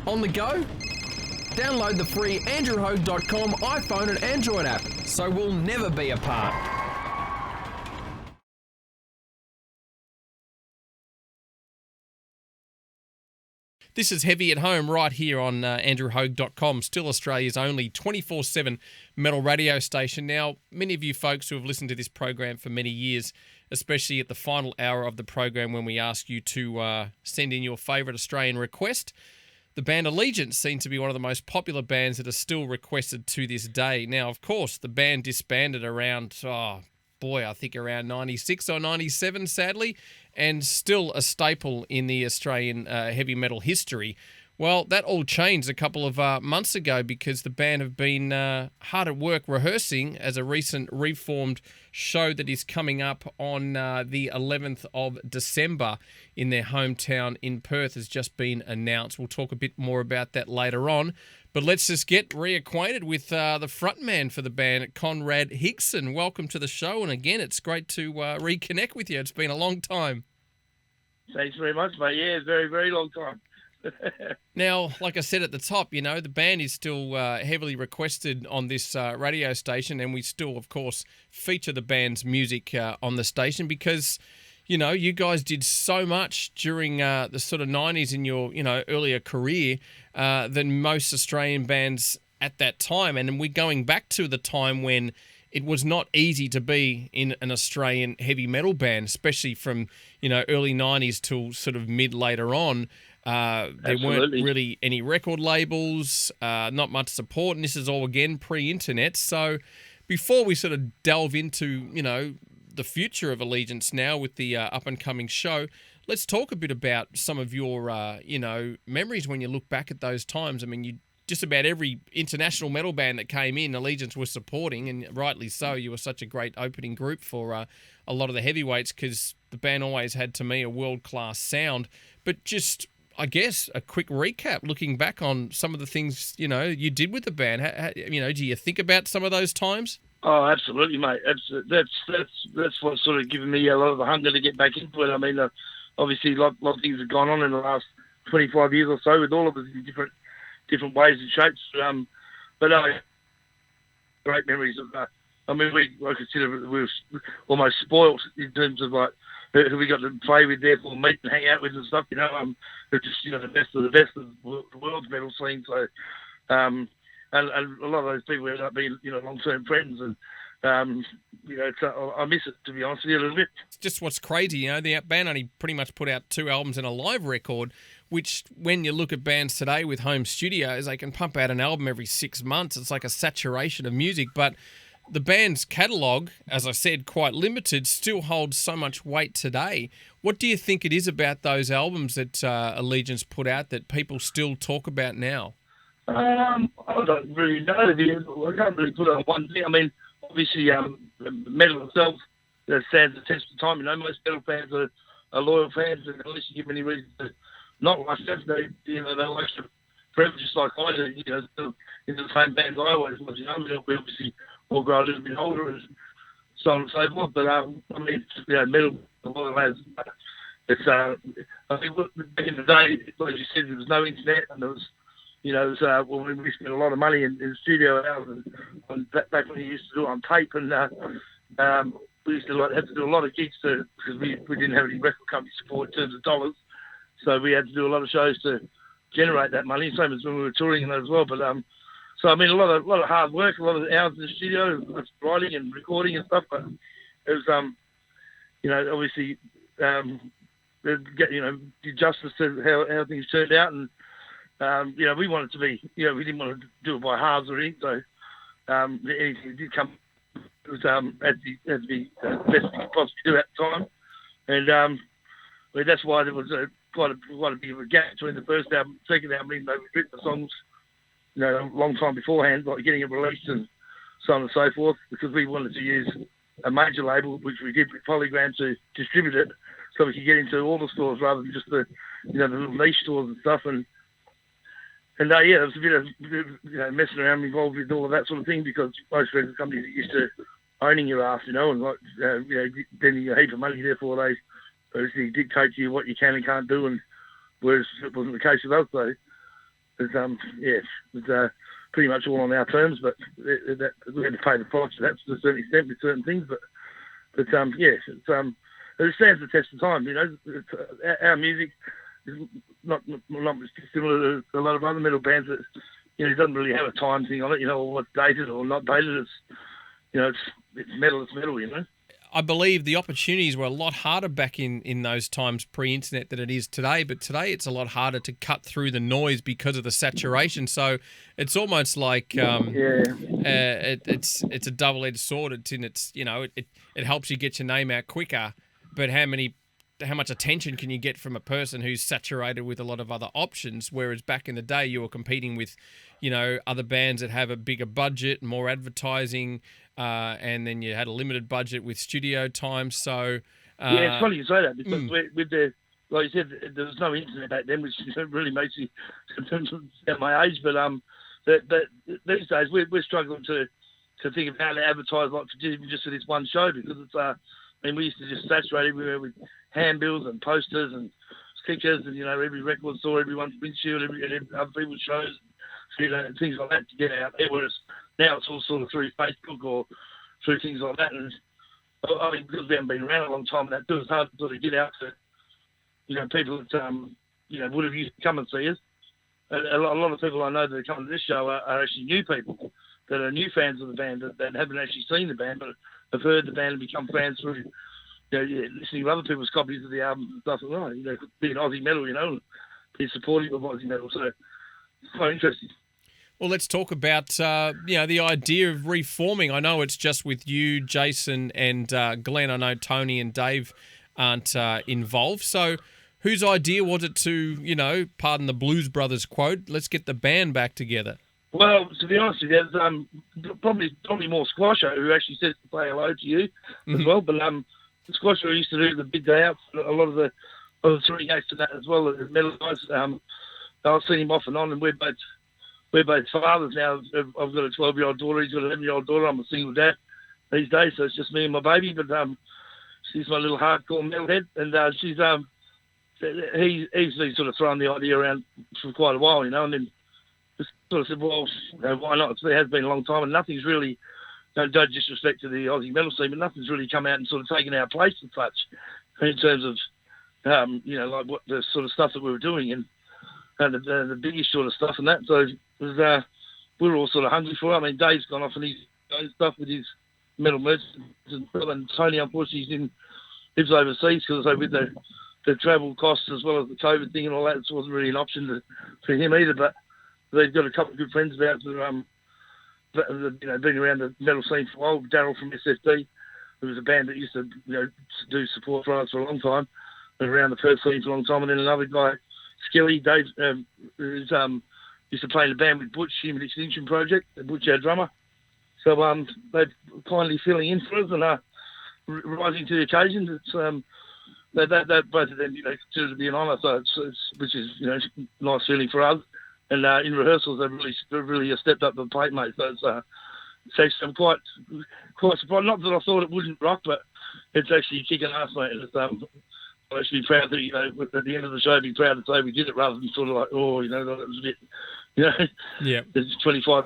On the go? Download the free andrewhogue.com iPhone and Android app, so we'll never be apart. This is Heavy at Home right here on andrewhogue.com, still Australia's only 24/7 metal radio station. Now, many of you folks who have listened to this program for many years, especially at the final hour of the program when we ask you to send in your favourite Australian request, the band Allegiance seems to be one of the most popular bands that are still requested to this day. Now, of course, the band disbanded around, I think around 96 or 97, sadly, and still a staple in the Australian heavy metal history. Well, that all changed a couple of months ago because the band have been hard at work rehearsing as a recent reformed show that is coming up on the 11th of December in their hometown in Perth has just been announced. We'll talk a bit more about that later on. But let's just get reacquainted with the frontman for the band, Conrad Higson. Welcome to the show. And again, it's great to reconnect with you. It's been a long time. Thanks very much, mate. Yeah, very, very long time. Now, like I said at the top, you know, the band is still heavily requested on this radio station, and we still, of course, feature the band's music on the station because, you know, you guys did so much during the sort of 90s in your, earlier career than most Australian bands at that time. And we're going back to the time when it was not easy to be in an Australian heavy metal band, especially from, early 90s till sort of mid later on. There weren't really any record labels, not much support, and this is all, again, pre-internet. So before we sort of delve into, the future of Allegiance now with the up-and-coming show, let's talk a bit about some of your, memories when you look back at those times. I mean, just about every international metal band that came in, Allegiance was supporting, and rightly so. You were such a great opening group for a lot of the heavyweights because the band always had, to me, a world-class sound. But just, I guess, a quick recap, looking back on some of the things, you did with the band. Do you think about some of those times? Oh, absolutely, mate. That's what's sort of given me a lot of the hunger to get back into it. I mean, obviously, a lot of things have gone on in the last 25 years or so with all of us in different ways and shapes. But great memories of that. I mean, I consider we were almost spoilt in terms of like who we got to play with, therefore meet and hang out with and stuff. They're just the best of the world's metal scene. So, and a lot of those people ended up being long-term friends, and I miss it, to be honest with you, a little bit. It's just what's crazy, the band only pretty much put out 2 albums and a live record, which when you look at bands today with home studios, they can pump out an album every 6 months. It's like a saturation of music, but the band's catalogue, as I said, quite limited, still holds so much weight today. What do you think it is about those albums that Allegiance put out that people still talk about now? I don't really know. I can't really put it on one thing. I mean, obviously, metal itself stands the test of time. Most metal fans are loyal fans, and unless you give them any reason to not like that, they like to forever, just like I do. Still in the same bands I always was. We obviously all grow a little bit older and so on and so forth. But metal, a lot of lads. It's I think back in the day, like you said, there was no internet, and there was. We spent a lot of money in studio hours, and back when you used to do it on tape, and we used to have to do a lot of gigs because we didn't have any record company support in terms of dollars, so we had to do a lot of shows to generate that money. Same as when we were touring and that as well. But so I mean, a lot of hard work, a lot of hours in the studio, writing and recording and stuff. But it was obviously do justice to how things turned out, and we wanted to be, we didn't want to do it by halves or anything. So anything that did come, it was had to be the best we could possibly do at the time. And that's why there was quite a bit of a gap between the first album and the second album, even though we'd written the songs, a long time beforehand, like getting it released and so on and so forth, because we wanted to use a major label, which we did with Polygram, to distribute it so we could get into all the stores rather than just the little niche stores and stuff. And there was a bit of messing around involved with all of that sort of thing, because most record companies are used to owning your ass, and like getting a heap of money. Therefore, they obviously dictate to you what you can and can't do, and whereas it wasn't the case with us. So it was pretty much all on our terms, but we had to pay the price for that to a certain extent with certain things. But it stands the test of time. You know, our music is not similar to a lot of other metal bands that, you know, it doesn't really have a time thing on it, you know, or what's dated or not dated. It's, you know, it's metal, you know. I believe the opportunities were a lot harder back in those times pre-internet than it is today, but today it's a lot harder to cut through the noise because of the saturation. So it's almost like it's a double-edged sword. It's you know, it helps you get your name out quicker, but how much attention can you get from a person who's saturated with a lot of other options? Whereas back in the day, you were competing with, you know, other bands that have a bigger budget, more advertising, and then you had a limited budget with studio time. So it's funny you say that because with the, like you said, there was no internet back then, which really makes you at my age. But these days we're struggling to think of how to advertise like just for this one show, because it's I mean, we used to just saturate everywhere with handbills and posters and stickers, and, you know, every record store, everyone's windshield, every other people's shows, you know, things like that to get out there. Whereas now it's all sort of through Facebook or through things like that. And I mean, because we haven't been around a long time, that it's hard to sort of get out to, you know, people that you know, would have used to come and see us. A lot of people I know that are coming to this show are actually new people that are new fans of the band that haven't actually seen the band, but have heard the band and become fans through, you know, listening to other people's copies of the album and stuff like that. You know, being Aussie metal, you know, and being supportive of Aussie metal. So it's quite interesting. Well, let's talk about, you know, the idea of reforming. I know it's just with you, Jason, and Glenn. I know Tony and Dave aren't involved. So whose idea was it to, you know, pardon the Blues Brothers quote, let's get the band back together? Well, to be honest with you, there's probably more Squasher who actually says to say hello to you as well. But Squasher used to do the big day out for a lot of the touring acts and that as well as metal guys. I've seen him off and on, and we're both fathers now. I've got a 12-year-old daughter. He's got an 11-year-old daughter. I'm a single dad these days, so it's just me and my baby. But she's my little hardcore metalhead, and he's been sort of throwing the idea around for quite a while, you know, and then just sort of said, well, you know, why not? It has been a long time, and nothing's really, no disrespect to the Aussie metal scene, but nothing's really come out and sort of taken our place and such in terms of, you know, like what the sort of stuff that we were doing and the biggest sort of stuff and that. So it was, we were all sort of hungry for it. I mean, Dave's gone off and he's doing stuff with his metal merch, and Tony, unfortunately, lives overseas because with the travel costs as well as the COVID thing and all that, it wasn't really an option for him either. But they've got a couple of good friends about that, you know, been around the metal scene for a while. Daryl from SFD, who was a band that used to, you know, do support for us for a long time, been around the Perth scene for a long time. And then another guy, Skilly, Dave, who's used to play in the band with Butch, Human Extinction Project, Butch, our drummer. So they're kindly filling in for us and rising to the occasion. It's that both of them, you know, consider to be an honour. So it's which is, you know, nice feeling for us. And in rehearsals, they've really stepped up the plate, mate. So it's actually, I'm quite surprised. Not that I thought it wouldn't rock, but it's actually kicking ass, mate. And it's, I'm actually proud that, you know, at the end of the show, be proud to say we did it rather than sort of like, oh, you know, that was a bit, you know. Yeah. It's 25.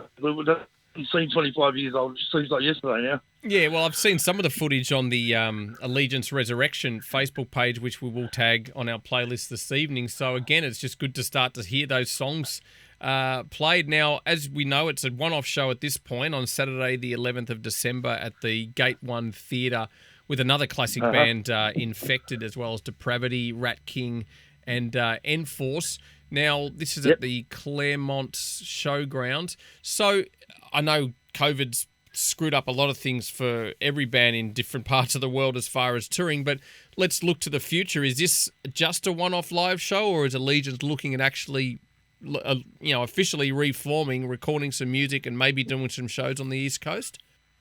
I've seen 25 years old. It seems like yesterday now. Yeah, well, I've seen some of the footage on the Allegiance Resurrection Facebook page, which we will tag on our playlist this evening. So, again, it's just good to start to hear those songs played. Now, as we know, it's a one-off show at this point on Saturday, the 11th of December at the Gate 1 Theatre with another classic band, Infected, as well as Depravity, Rat King, and Enforce. Now, this is at the Claremont Showground. So, I know COVID's screwed up a lot of things for every band in different parts of the world as far as touring, but let's look to the future. Is this just a one-off live show, or is Allegiance looking at actually, you know, officially reforming, recording some music and maybe doing some shows on the East Coast?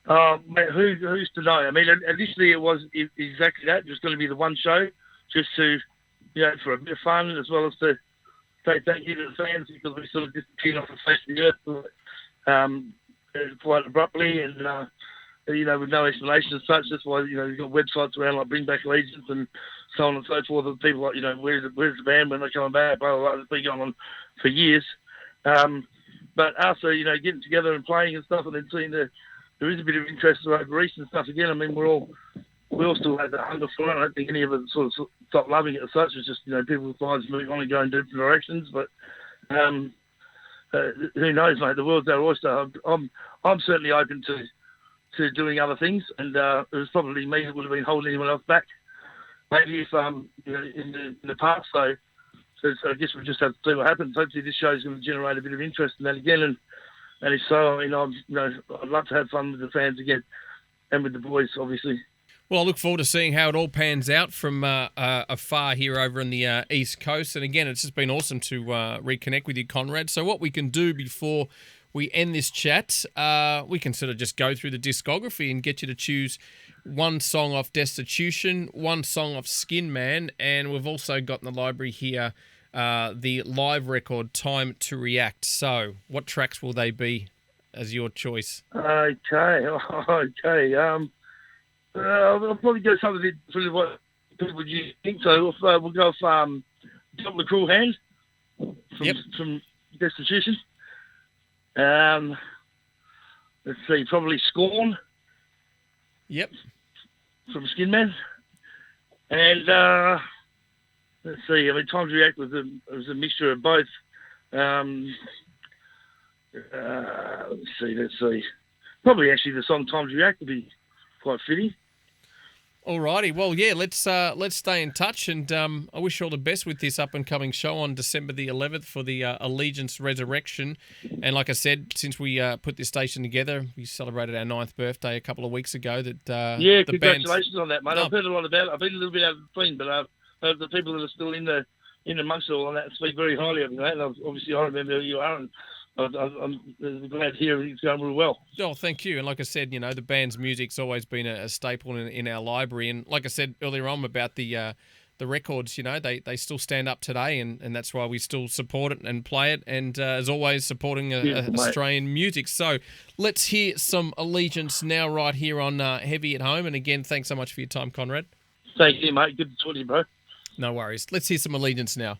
Mate, who's to know? I mean, initially it was exactly that. It was going to be the one show, just to, you know, for a bit of fun, as well as to say thank you to the fans, because we sort of disappeared off the face of the earth quite abruptly, and you know, with no explanation as such. That's why, you know, you've got websites around like Bring Back Allegiance and so on and so forth. And people like, you know, where's the band when they're coming back? Blah blah blah. It's been going on for years. But after, getting together and playing and stuff, and then seeing there is a bit of interest over East and stuff again. I mean, we all still have that hunger for it. I don't think any of us sort of stopped loving it as such. It's just, people decide to move on and go in different directions. But who knows, mate? The world's our oyster. I'm certainly open to doing other things, and it was probably me that would have been holding anyone else back, maybe if in the past. So I guess we just have to see what happens. Hopefully, this show is going to generate a bit of interest in that again, and if so, I mean, I'd love to have fun with the fans again and with the boys, obviously. Well, I look forward to seeing how it all pans out from afar here over in the East Coast. And again, it's just been awesome to reconnect with you, Conrad. So what we can do before we end this chat, we can sort of just go through the discography and get you to choose one song off Destitution, one song off Skin Man, and we've also got in the library here the live record Time to React. So what tracks will they be as your choice? Okay. I'll probably go something sort of what people would think. So we'll go off Jump the Cruel Hand from Destitution. Let's see, probably Scorn. Yep. From Skin Man. And let's see, I mean, Time to React was a mixture of both. Let's see. Probably actually the song Time to React would be quite fitting. Alrighty, well, yeah, let's stay in touch, and I wish you all the best with this up-and-coming show on December the 11th for the Allegiance Resurrection. And like I said, since we put this station together, we celebrated our 9th birthday a couple of weeks ago. Congratulations on that, mate. I've heard a lot about it. I've been a little bit out of between, but I've heard the people that are still in amongst it all on that speak very highly of you, mate. And obviously, I remember who you are, and I'm glad to hear it's going real well. Oh, thank you. And like I said, the band's music's always been a staple in our library. And like I said earlier on about the records, they still stand up today, and that's why we still support it and play it. And as always, supporting Australian music. So let's hear some Allegiance now right here on Heavy at Home. And again, thanks so much for your time, Conrad. Thank you, mate. Good to talk to you, bro. No worries. Let's hear some Allegiance now.